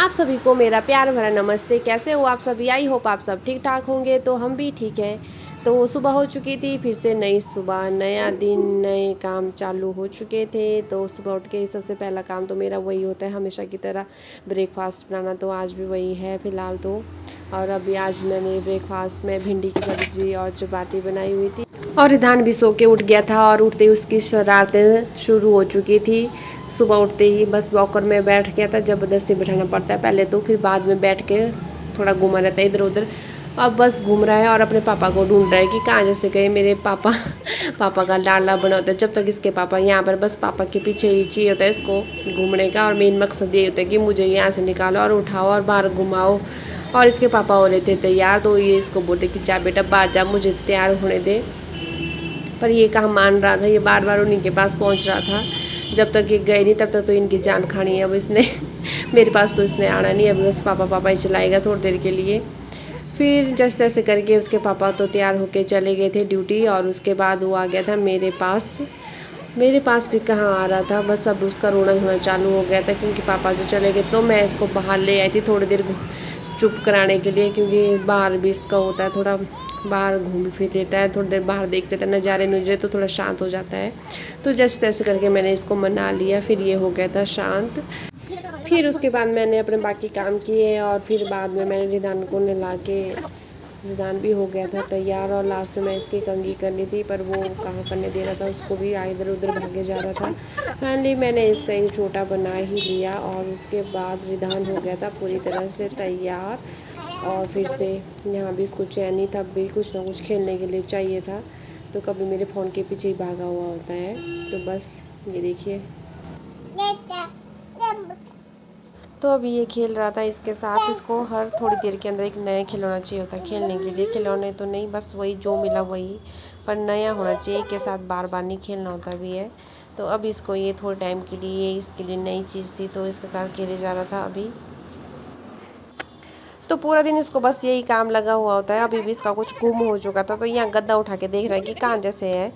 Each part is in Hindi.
आप सभी को मेरा प्यार भरा नमस्ते। कैसे हो आप सभी? आई होप आप सब ठीक ठाक होंगे। तो हम भी ठीक हैं। तो सुबह हो चुकी थी, फिर से नई सुबह, नया दिन, नए काम चालू हो चुके थे। तो सुबह उठ के सबसे पहला काम तो मेरा वही होता है हमेशा की तरह, ब्रेकफास्ट बनाना। तो आज भी वही है फ़िलहाल तो। और अभी आज मैंने ब्रेकफास्ट में भिंडी की सब्ज़ी और चपाती बनाई हुई थी। और रिधान भी सो के उठ गया था और उठते ही उसकी शरारतें शुरू हो चुकी थी। सुबह उठते ही बस वॉकर में बैठ गया था, ज़बरदस्ती बिठाना पड़ता है पहले तो, फिर बाद में बैठ के थोड़ा घूमा रहता है इधर उधर। अब बस घूम रहा है और अपने पापा को ढूंढ रहा है कि कहाँ जैसे गए मेरे पापा। पापा का लाडला बना होता है जब तक इसके पापा यहाँ पर, बस पापा के पीछे ही चाहिए होता है इसको घूमने का। और मेन मकसद ये होता है कि मुझे यहाँ से निकालो और उठाओ और बाहर घुमाओ। और इसके पापा हो रहे थे तैयार, तो ये इसको बोलते कि जा बेटा बाहर जा, मुझे तैयार होने दे। पर ये कहाँ मान रहा था, ये बार बार उन्हीं के पास पहुँच रहा था। जब तक ये गए नहीं तब तक तो इनकी जान खानी है। अब इसने मेरे पास तो इसने आना नहीं, अब बस पापा पापा ही चलाएगा थोड़ी देर के लिए। फिर जैसे तैसे करके उसके पापा तो तैयार होके चले गए थे ड्यूटी, और उसके बाद वो आ गया था मेरे पास। मेरे पास भी कहाँ आ रहा था, बस अब उसका रोना धोना चालू हो गया था क्योंकि पापा जो चले गए। तो मैं इसको बाहर ले आई थी थोड़ी देर चुप कराने के लिए, क्योंकि बाहर भी इसका होता है थोड़ा, बाहर घूम फिर लेता है, थोड़ी देर बाहर देख लेता है नज़ारे नुजरे, तो थोड़ा शांत हो जाता है। तो जैसे तैसे करके मैंने इसको मना लिया, फिर ये हो गया था शांत। फिर उसके बाद मैंने अपने बाकी काम किए और फिर बाद में मैंने रिदान को नहला के, रिदान भी हो गया था तैयार। और लास्ट में मैं इसकी कंघी करनी थी, पर वो कहाँ करने दे रहा था, उसको भी इधर उधर भागे जा रहा था। फाइनली मैंने इसका एक छोटा बना ही लिया और उसके बाद रिदान हो गया था पूरी तरह से तैयार। और फिर से यहाँ भी इसको चैन नहीं था, भी कुछ ना कुछ खेलने के लिए चाहिए था। तो कभी मेरे फ़ोन के पीछे ही भागा हुआ होता है। तो बस ये देखिए, तो अभी ये खेल रहा था इसके साथ। इसको हर थोड़ी देर के अंदर एक नया खिलौना चाहिए होता है खेलने के लिए। खिलौने तो नहीं, बस वही जो मिला वही, पर नया होना चाहिए। एक के साथ बार बार नहीं खेलना होता भी है। तो अब इसको ये थोड़े टाइम के लिए, इसके लिए नई चीज़ थी तो इसके साथ खेले जा रहा था अभी। तो पूरा दिन इसको बस यही काम लगा हुआ होता है। अभी भी इसका कुछ गुम हो चुका था, तो यहाँ गद्दा उठा के देख रहा है कि कहाँ जैसे है।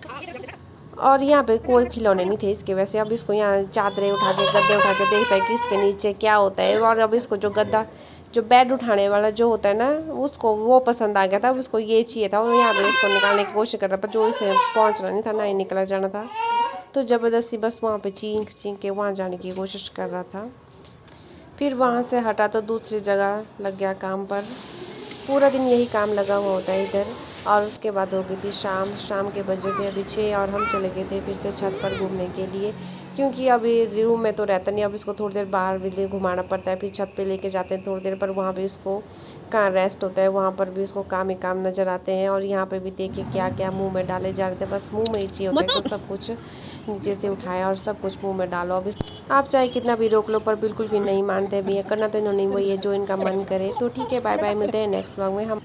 और यहाँ पे कोई खिलौने नहीं थे इसके वैसे। अब इसको यहाँ चादरें उठा के, गद्दे उठा के देखता है कि इसके नीचे क्या होता है। और अब इसको जो गद्दा, जो बेड उठाने वाला जो होता है ना, उसको वो पसंद आ गया था। उसको ये चाहिए था, और यहाँ पे इसको निकालने की कोशिश कर रहा, पर जो इसे पहुँचना नहीं था ना ही निकला जाना था। तो ज़बरदस्ती बस वहाँ पे चीख चीख के वहाँ जाने की कोशिश कर रहा था। फिर वहाँ से हटा तो दूसरी जगह लग गया काम पर। पूरा दिन यही काम लगा हुआ होता है इधर। और उसके बाद हो गई थी शाम। शाम के बजे थे अभी 6 और हम चले गए थे फिर से छत पर घूमने के लिए, क्योंकि अभी रूम में तो रहता नहीं। अब इसको थोड़ी देर बाहर भी ले घुमाना पड़ता है, फिर छत पे लेके जाते हैं थोड़ी देर, पर वहाँ भी इसको कहाँ रेस्ट होता है, वहाँ पर भी इसको काम ही काम नज़र आते हैं। और यहाँ पे भी देखिए क्या क्या मुँह में डाले जा रहे थे, बस मुँह में ही चाहिए होता है, तो सब कुछ नीचे से उठाया और सब कुछ मुँह में डालो। अब आप चाहे कितना भी रोक लो, पर बिल्कुल भी नहीं मानते भी है। करना तो इन्होंने वही है जो इनका मन करे। तो ठीक है, बाय बाय, मिलते हैं नेक्स्ट व्लॉग में हम।